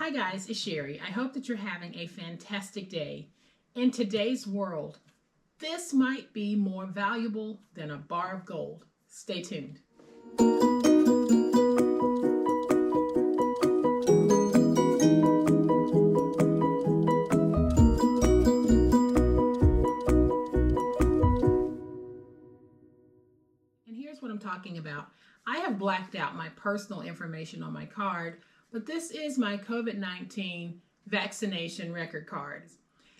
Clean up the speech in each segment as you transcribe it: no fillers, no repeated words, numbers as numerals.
Hi guys, it's Sherry. I hope that you're having a fantastic day. In today's world, this might be more valuable than a bar of gold. Stay tuned. And here's what I'm talking about. I have blacked out my personal information on my card, but this is my COVID-19 vaccination record card.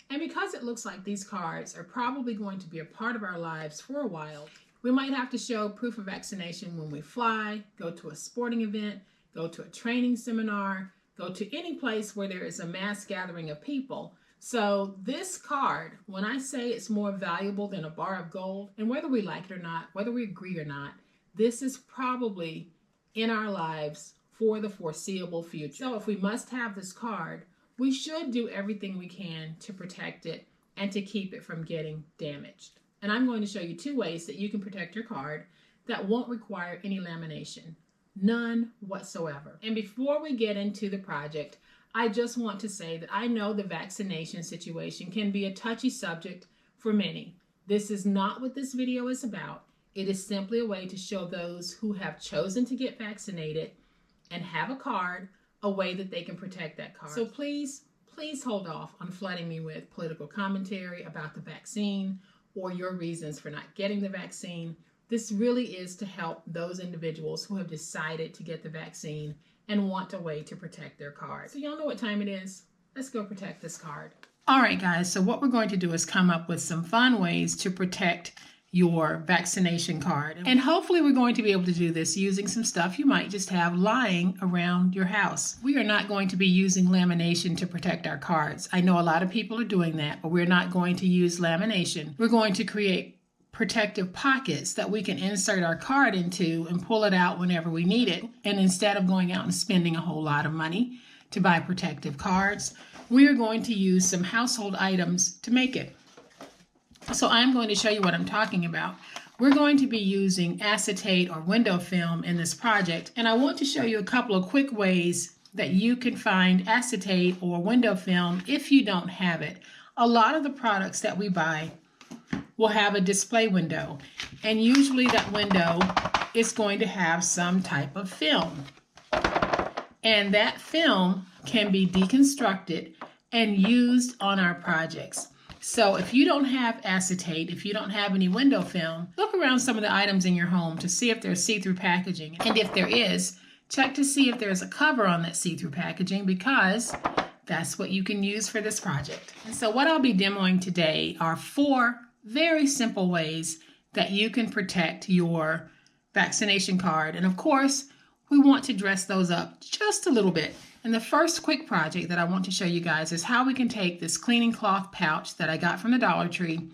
And because it looks like these cards are probably going to be a part of our lives for a while, we might have to show proof of vaccination when we fly, go to a sporting event, go to a training seminar, go to any place where there is a mass gathering of people. So this card, when I say it's more valuable than a bar of gold, and whether we like it or not, whether we agree or not, this is probably in our lives for the foreseeable future. So if we must have this card, we should do everything we can to protect it and to keep it from getting damaged. And I'm going to show you 2 ways that you can protect your card that won't require any lamination. None whatsoever. And before we get into the project, I just want to say that I know the vaccination situation can be a touchy subject for many. This is not what this video is about. It is simply a way to show those who have chosen to get vaccinated and have a card, a way that they can protect that card. So please hold off on flooding me with political commentary about the vaccine or your reasons for not getting the vaccine. This really is to help those individuals who have decided to get the vaccine and want a way to protect their card. So y'all know what time it is. Let's go protect this card. All right, guys, so what we're going to do is come up with some fun ways to protect your vaccination card. And hopefully we're going to be able to do this using some stuff you might just have lying around your house. We are not going to be using lamination to protect our cards. I know a lot of people are doing that, but we're not going to use lamination. We're going to create protective pockets that we can insert our card into and pull it out whenever we need it. And instead of going out and spending a whole lot of money to buy protective cards, we are going to use some household items to make it. So I'm going to show you what I'm talking about. We're going to be using acetate or window film in this project, and I want to show you a couple of quick ways that you can find acetate or window film if you don't have it. A lot of the products that we buy will have a display window, and usually that window is going to have some type of film. And that film can be deconstructed and used on our projects. So if you don't have acetate, if you don't have any window film, look around some of the items in your home to see if there's see-through packaging. And if there is, check to see if there's a cover on that see-through packaging, because that's what you can use for this project. And so what I'll be demoing today are 4 very simple ways that you can protect your vaccination card. And of course, we want to dress those up just a little bit. And the first quick project that I want to show you guys is how we can take this cleaning cloth pouch that I got from the Dollar Tree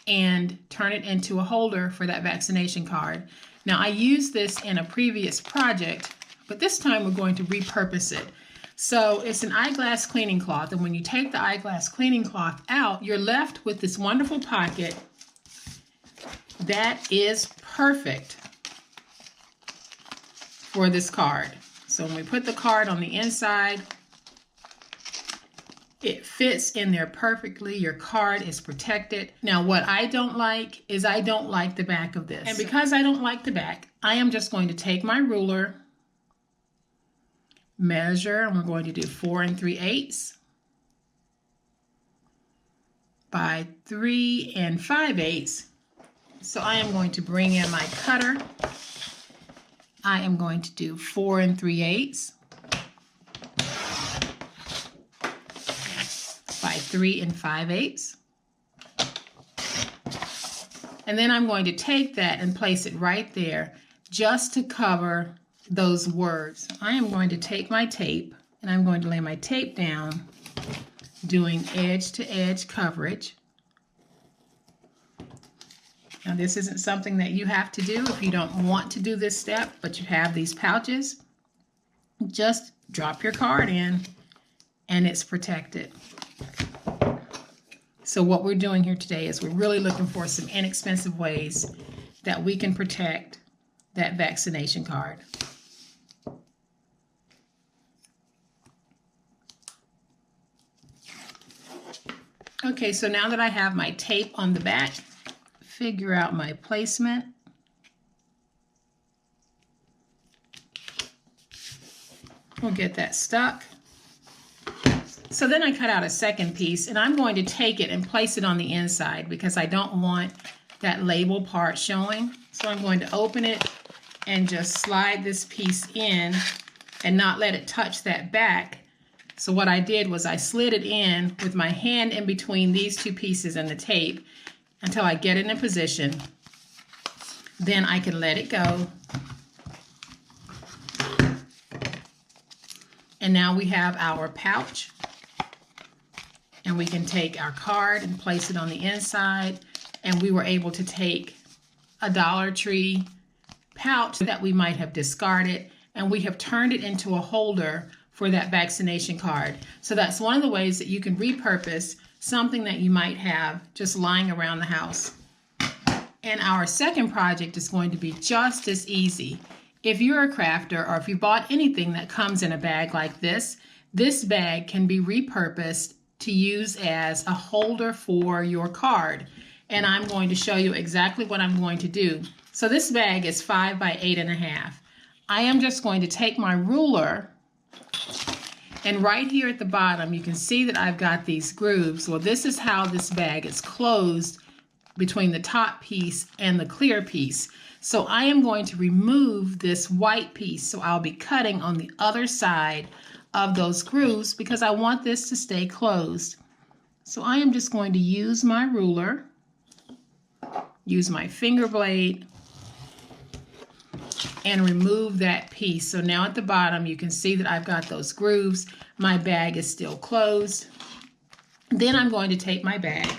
and turn it into a holder for that vaccination card. Now, I used this in a previous project, but this time we're going to repurpose it. So it's an eyeglass cleaning cloth, and when you take the eyeglass cleaning cloth out, you're left with this wonderful pocket that is perfect for this card. So when we put the card on the inside, it fits in there perfectly. Your card is protected. Now, what I don't like is I don't like the back of this. And because I don't like the back, I am just going to take my ruler, measure, and we're going to do 4 3/8 by 3 5/8. So I am going to bring in my cutter. I am going to do 4 3/8 by 3 5/8. And then I'm going to take that and place it right there just to cover those words. I am going to take my tape and I'm going to lay my tape down, doing edge to edge coverage. Now, this isn't something that you have to do if you don't want to do this step, but you have these pouches. Just drop your card in and it's protected. So what we're doing here today is we're really looking for some inexpensive ways that we can protect that vaccination card. Okay, so now that I have my tape on the back, figure out my placement. We'll get that stuck. So then I cut out a second piece, and I'm going to take it and place it on the inside because I don't want that label part showing. So I'm going to open it and just slide this piece in and not let it touch that back. So what I did was I slid it in with my hand in between these two pieces and the tape until I get it in position. Then I can let it go. And now we have our pouch. And we can take our card and place it on the inside. And we were able to take a Dollar Tree pouch that we might have discarded, and we have turned it into a holder for that vaccination card. So that's one of the ways that you can repurpose something that you might have just lying around the house. And our second project is going to be just as easy. If you're a crafter, or if you bought anything that comes in a bag like this bag can be repurposed to use as a holder for your card. And I'm going to show you exactly what I'm going to do. So this bag is 5 by 8.5. I am just going to take my ruler, and right here at the bottom you can see that I've got these grooves. Well, this is how this bag is closed between the top piece and the clear piece. So I am going to remove this white piece. So I'll be cutting on the other side of those grooves because I want this to stay closed. So I am just going to use my ruler, use my finger blade, and remove that piece. So now at the bottom you can see that I've got those grooves. My bag is still closed. Then I'm going to take my bag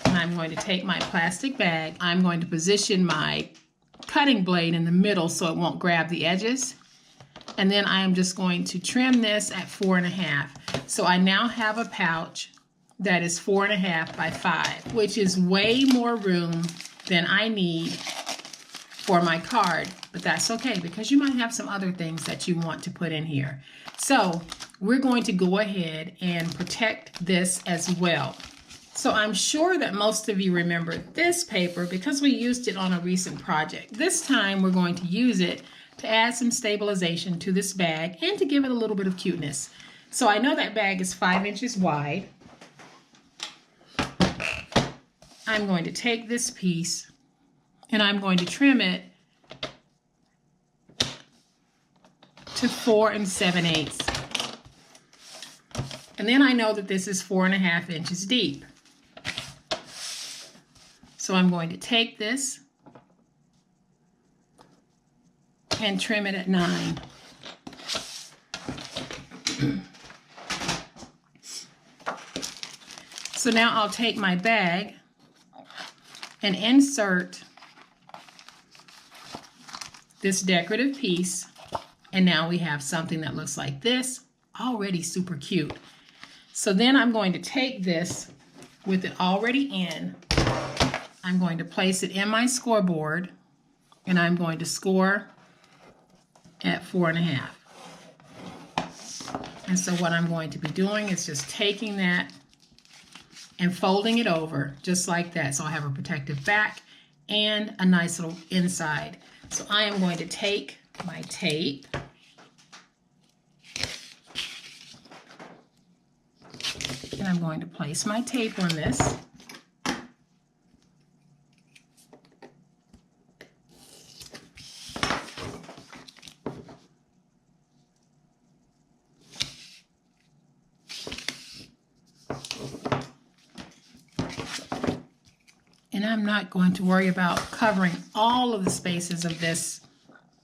and I'm going to take my plastic bag. I'm going to position my cutting blade in the middle so it won't grab the edges. And then I am just going to trim this at 4.5. So I now have a pouch that is 4.5 by 5, which is way more room than I need for my card. But that's okay because you might have some other things that you want to put in here. So we're going to go ahead and protect this as well. So I'm sure that most of you remember this paper because we used it on a recent project. This time we're going to use it to add some stabilization to this bag and to give it a little bit of cuteness. So I know that bag is 5 inches wide. I'm going to take this piece and I'm going to trim it to 4 7/8. And then I know that this is 4.5 inches deep. So I'm going to take this and trim it at 9. So now I'll take my bag and insert this decorative piece, and now we have something that looks like this, already super cute. So then I'm going to take this with it already in. I'm going to place it in my scoreboard, and I'm going to score at 4.5. And so what I'm going to be doing is just taking that and folding it over just like that. So I have a protective back and a nice little inside. So I am going to take my tape and I'm going to place my tape on this. And I'm not going to worry about covering all of the spaces of this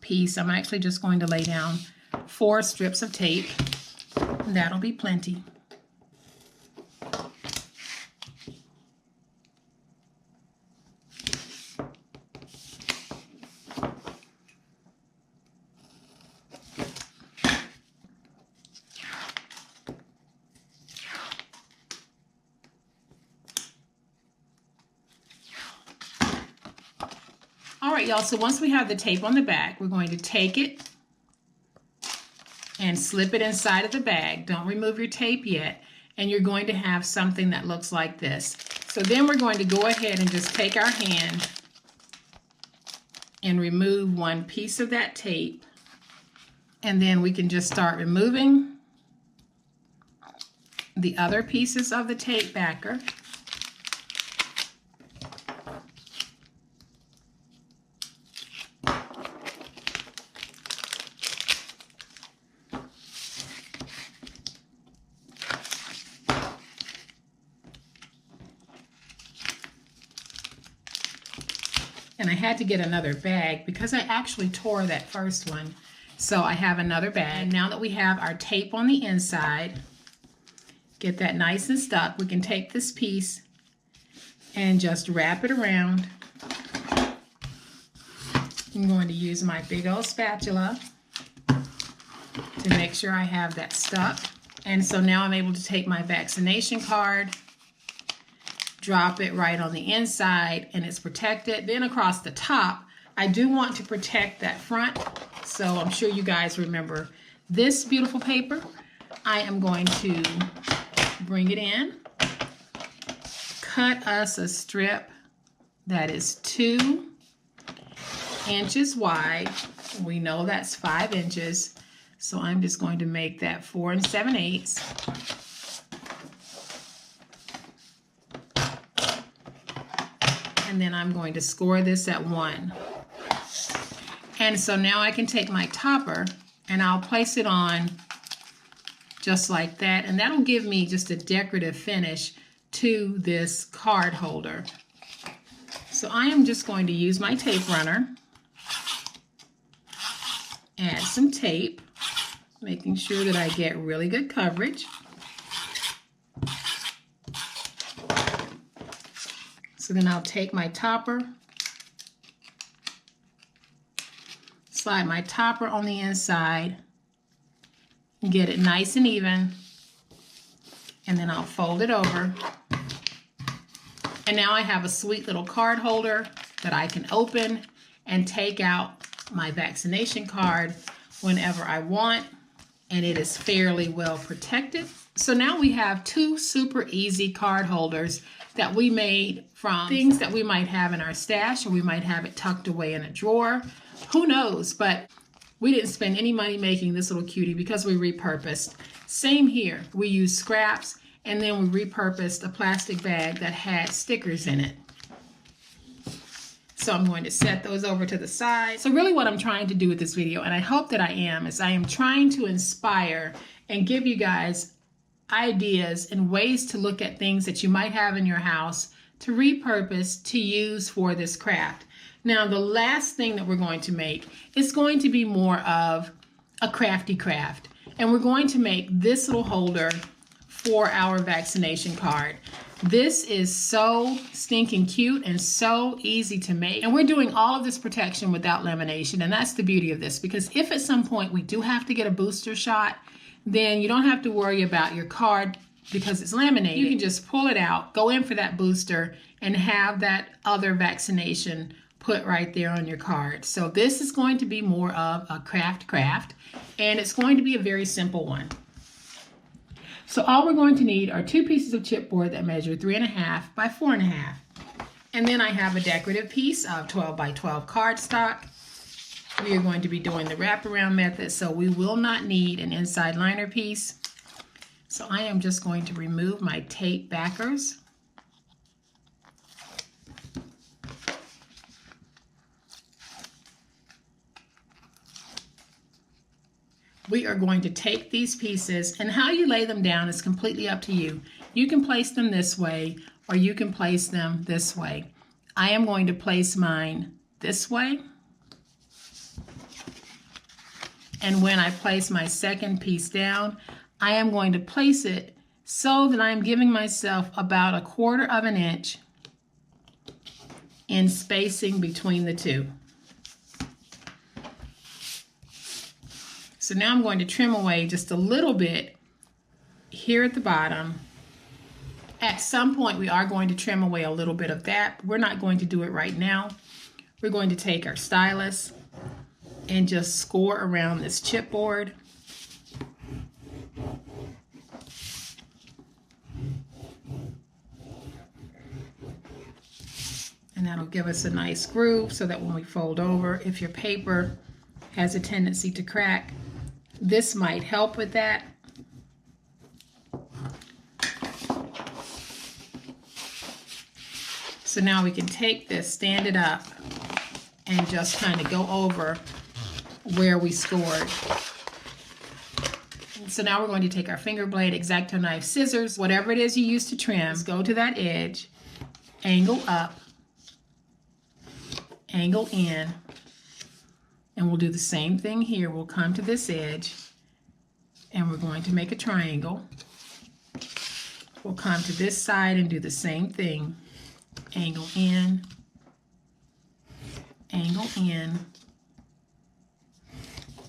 piece. I'm actually just going to lay down 4 strips of tape. That'll be plenty. All right, y'all, so once we have the tape on the back, we're going to take it and slip it inside of the bag. Don't remove your tape yet. And you're going to have something that looks like this. So then we're going to go ahead and just take our hand and remove one piece of that tape. And then we can just start removing the other pieces of the tape backer. And I had to get another bag because I actually tore that first one. So I have another bag. Now that we have our tape on the inside, get that nice and stuck, we can take this piece and just wrap it around. I'm going to use my big old spatula to make sure I have that stuck. And so now I'm able to take my vaccination card, drop it right on the inside, and it's protected. Then across the top, I do want to protect that front. So I'm sure you guys remember this beautiful paper. I am going to bring it in, cut us a strip that is 2 inches wide. We know that's 5 inches. So I'm just going to make that 4 7/8. And then I'm going to score this at 1. And so now I can take my topper and I'll place it on just like that. And that'll give me just a decorative finish to this card holder. So I am just going to use my tape runner, add some tape, making sure that I get really good coverage. So then I'll take my topper, slide my topper on the inside, get it nice and even, and then I'll fold it over. And now I have a sweet little card holder that I can open and take out my vaccination card whenever I want, and it is fairly well protected. So now we have 2 super easy card holders that we made from things that we might have in our stash, or we might have it tucked away in a drawer. Who knows? But we didn't spend any money making this little cutie because we repurposed. Same here. We used scraps, and then we repurposed a plastic bag that had stickers in it. So I'm going to set those over to the side. So really what I'm trying to do with this video, and I hope that I am, is I am trying to inspire and give you guys ideas and ways to look at things that you might have in your house to repurpose, to use for this craft. Now, the last thing that we're going to make is going to be more of a crafty craft. And we're going to make this little holder for our vaccination card. This is so stinking cute and so easy to make. And we're doing all of this protection without lamination. And that's the beauty of this, because if at some point we do have to get a booster shot, then you don't have to worry about your card because it's laminated. You can just pull it out, go in for that booster, and have that other vaccination put right there on your card. So this is going to be more of a craft, and it's going to be a very simple one. So all we're going to need are 2 pieces of chipboard that measure 3.5 by 4.5. And then I have a decorative piece of 12 by 12 cardstock. We are going to be doing the wraparound method, so we will not need an inside liner piece. So I am just going to remove my tape backers. We are going to take these pieces, and how you lay them down is completely up to you. You can place them this way, or you can place them this way. I am going to place mine this way. And when I place my second piece down, I am going to place it so that I'm giving myself about 1/4 inch in spacing between the two. So now I'm going to trim away just a little bit here at the bottom. At some point we are going to trim away a little bit of that, but we're not going to do it right now. We're going to take our stylus and just score around this chipboard. And that'll give us a nice groove so that when we fold over, if your paper has a tendency to crack, this might help with that. So now we can take this, stand it up, and just kind of go over where we scored. So now we're going to take our finger blade, X-Acto knife, scissors, whatever it is you use to trim, just go to that edge, angle up, angle in, and we'll do the same thing here. We'll come to this edge, and we're going to make a triangle. We'll come to this side and do the same thing. Angle in, angle in,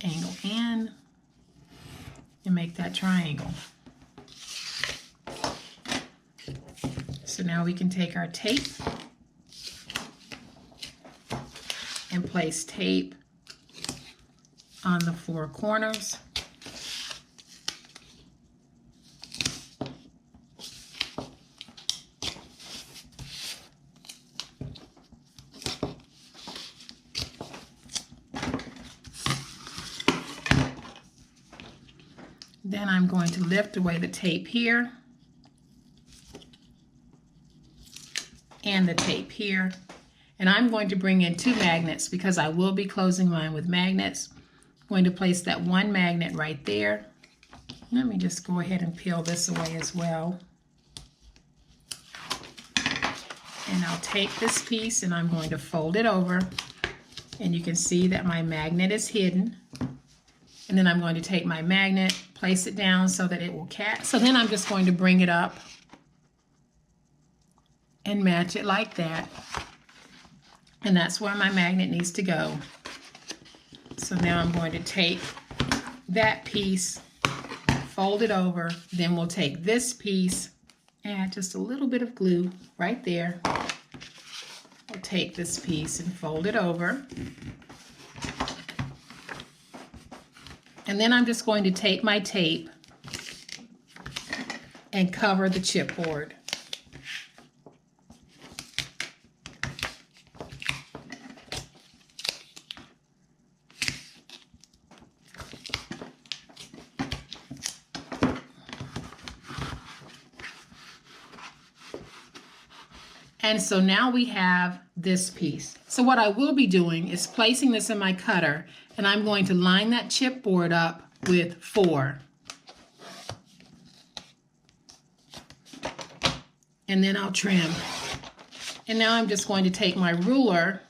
angle in, and make that triangle. So now we can take our tape and place tape on the 4 corners. Then I'm going to lift away the tape here and the tape here. And I'm going to bring in 2 magnets because I will be closing mine with magnets. I'm going to place that 1 magnet right there. Let me just go ahead and peel this away as well. And I'll take this piece and I'm going to fold it over. And you can see that my magnet is hidden. And then I'm going to take my magnet, place it down so that it will catch. So then I'm just going to bring it up and match it like that. And that's where my magnet needs to go. So now I'm going to take that piece, fold it over, then we'll take this piece, add just a little bit of glue right there. We'll take this piece and fold it over. And then I'm just going to take my tape and cover the chipboard. And so now we have this piece. So what I will be doing is placing this in my cutter, and I'm going to line that chipboard up with 4. And then I'll trim. And now I'm just going to take my ruler,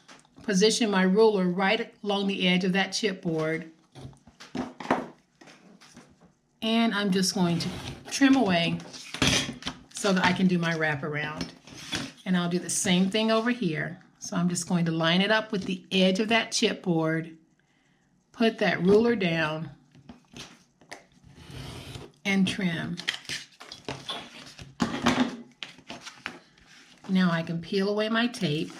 position my ruler right along the edge of that chipboard. And I'm just going to trim away so that I can do my wraparound. And I'll do the same thing over here. So I'm just going to line it up with the edge of that chipboard, put that ruler down, and trim. Now I can peel away my tape.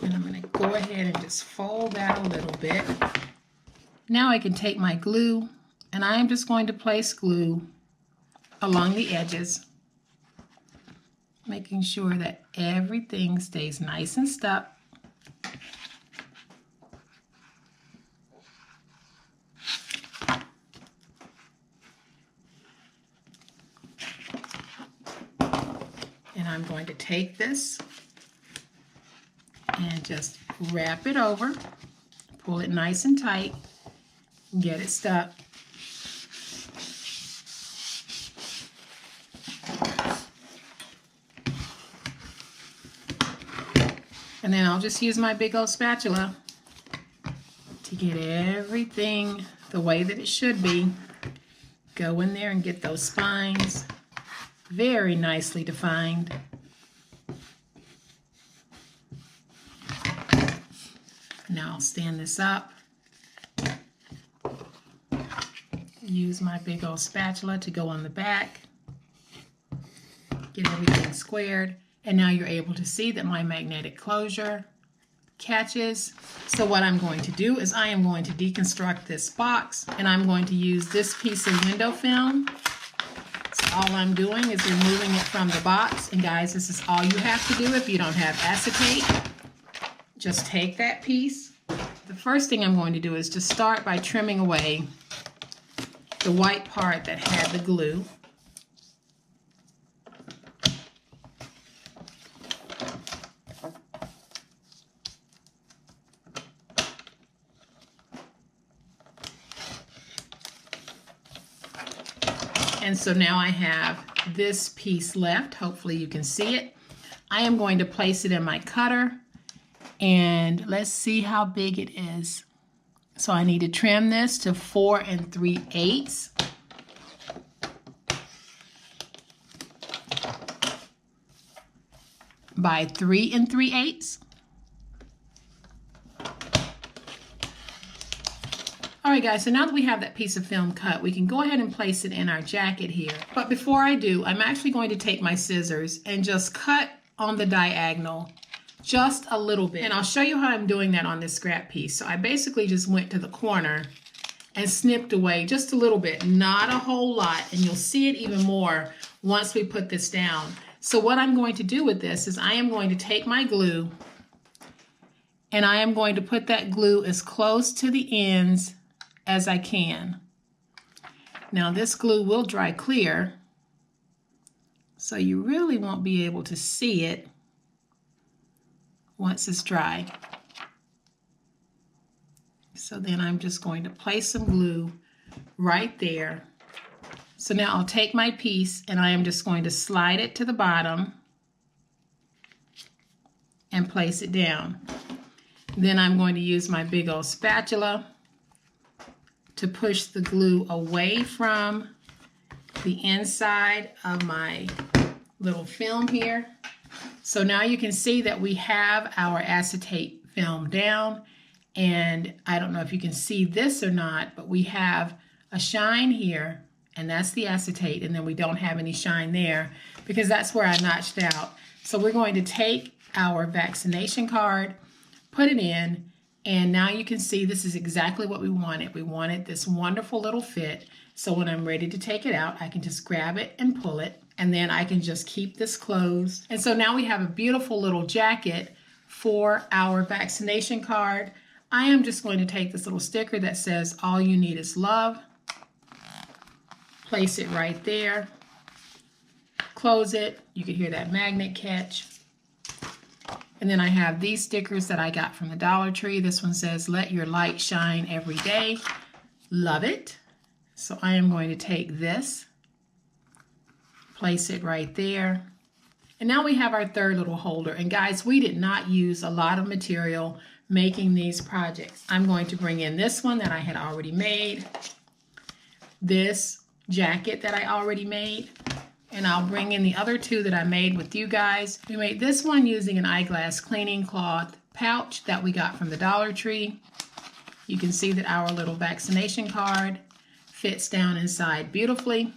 And I'm going to go ahead and just fold that a little bit. Now I can take my glue, and I am just going to place glue along the edges, making sure that everything stays nice and stuck. And I'm going to take this and just wrap it over, pull it nice and tight, and get it stuck. And then I'll just use my big old spatula to get everything the way that it should be. Go in there and get those spines very nicely defined. Now I'll stand this up. Use my big old spatula to go on the back. Get everything squared. And now you're able to see that my magnetic closure catches. So what I'm going to do is I am going to deconstruct this box, and I'm going to use this piece of window film. So all I'm doing is removing it from the box. And guys, this is all you have to do if you don't have acetate. Just take that piece. The first thing I'm going to do is to start by trimming away the white part that had the glue. And so now I have this piece left. Hopefully you can see it. I am going to place it in my cutter, and let's see how big it is. So I need to trim this to 4 3/8. by 3 3/8. All right, guys, so now that we have that piece of film cut, we can go ahead and place it in our jacket here. But before I do, I'm actually going to take my scissors and just cut on the diagonal just a little bit. And I'll show you how I'm doing that on this scrap piece. So I basically just went to the corner and snipped away just a little bit, not a whole lot. And you'll see it even more once we put this down. So what I'm going to do with this is I am going to take my glue, and I am going to put that glue as close to the ends as I can. Now this glue will dry clear, so you really won't be able to see it once it's dry. So then I'm just going to place some glue right there. So now I'll take my piece and I am just going to slide it to the bottom and place it down. Then I'm going to use my big old spatula to push the glue away from the inside of my little film here. So now you can see that we have our acetate film down, and I don't know if you can see this or not, but we have a shine here, and that's the acetate, and then we don't have any shine there because that's where I notched out. So we're going to take our vaccination card, put it in, and now you can see this is exactly what we wanted. We wanted this wonderful little fit. So when I'm ready to take it out, I can just grab it and pull it, and then I can just keep this closed. And so now we have a beautiful little jacket for our vaccination card. I am just going to take this little sticker that says, "All you need is love." Place it right there. Close it. You can hear that magnet catch. And then I have these stickers that I got from the Dollar Tree. This one says, "Let your light shine every day." Love it. So I am going to take this, place it right there. And now we have our third little holder. And guys, we did not use a lot of material making these projects. I'm going to bring in this one that I had already made, this jacket that I already made, and I'll bring in the other two that I made with you guys. We made this one using an eyeglass cleaning cloth pouch that we got from the Dollar Tree. You can see that our little vaccination card fits down inside beautifully.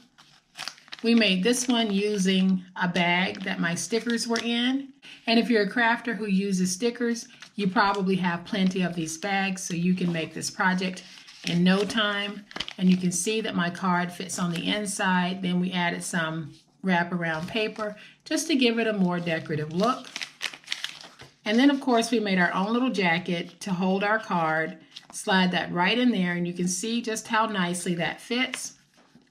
We made this one using a bag that my stickers were in. And if you're a crafter who uses stickers, you probably have plenty of these bags, so you can make this project in no time. And you can see that my card fits on the inside. Then we added some wraparound paper just to give it a more decorative look. And then of course we made our own little jacket to hold our card. Slide that right in there, and you can see just how nicely that fits.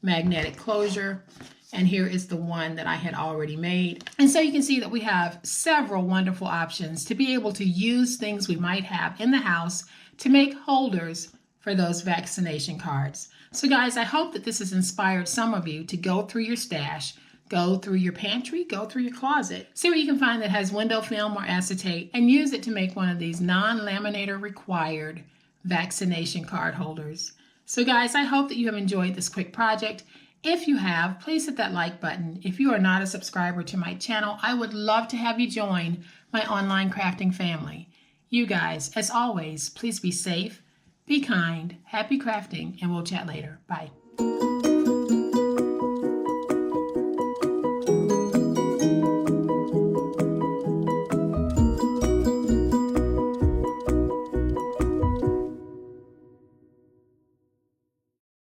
Magnetic closure. And here is the one that I had already made. And so you can see that we have several wonderful options to be able to use things we might have in the house to make holders for those vaccination cards. So guys, I hope that this has inspired some of you to go through your stash, go through your pantry, go through your closet, see what you can find that has window film or acetate, and use it to make one of these non-laminator required vaccination card holders. So guys, I hope that you have enjoyed this quick project. If you have, please hit that like button. If you are not a subscriber to my channel, I would love to have you join my online crafting family. You guys, as always, please be safe, be kind, happy crafting, and we'll chat later. Bye.